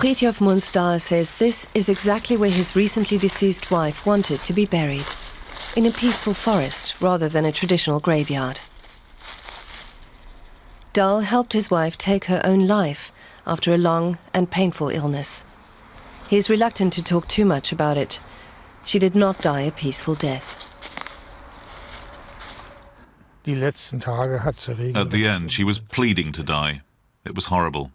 Fridtjof Munz-Dahl says this is exactly where his recently deceased wife wanted to be buried, in a peaceful forest rather than a traditional graveyard. Dahl helped his wife take her own life after a long and painful illness. He is reluctant to talk too much about it. She did not die a peaceful death. At the end, she was pleading to die. It was horrible.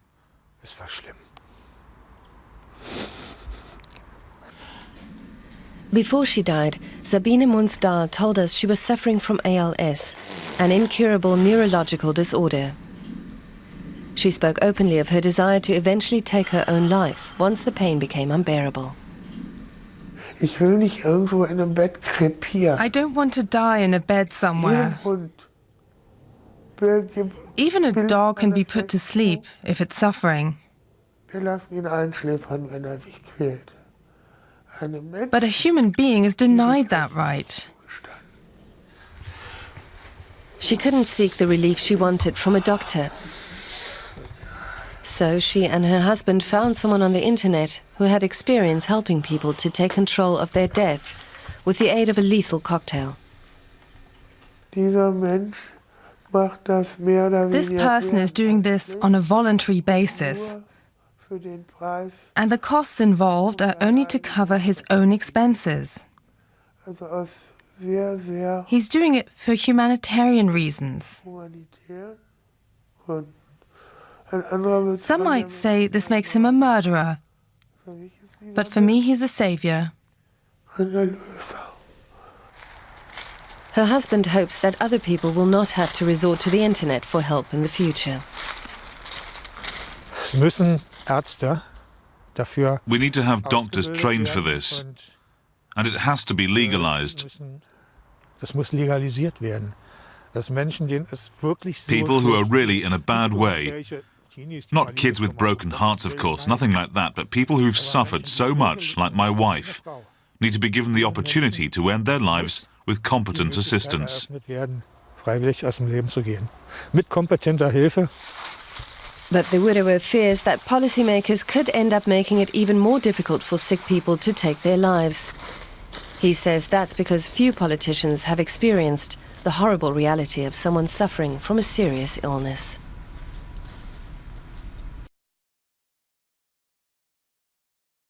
Before she died, Sabine Munz-Dahl told us she was suffering from ALS, an incurable neurological disorder. She spoke openly of her desire to eventually take her own life once the pain became unbearable. I don't want to die in a bed somewhere. Even a dog can be put to sleep if it's suffering. But a human being is denied that right. She couldn't seek the relief she wanted from a doctor. So she and her husband found someone on the internet who had experience helping people to take control of their death with the aid of a lethal cocktail. This person is doing this on a voluntary basis. And the costs involved are only to cover his own expenses. He's doing it for humanitarian reasons. Some might say this makes him a murderer, but for me he's a savior. Her husband hopes that other people will not have to resort to the internet for help in the future. We need to have doctors trained for this, and it has to be legalized. People who are really in a bad way, not kids with broken hearts, of course, nothing like that, but people who've suffered so much, like my wife, need to be given the opportunity to end their lives with competent assistance. But the widower fears that policymakers could end up making it even more difficult for sick people to take their lives. He says that's because few politicians have experienced the horrible reality of someone suffering from a serious illness.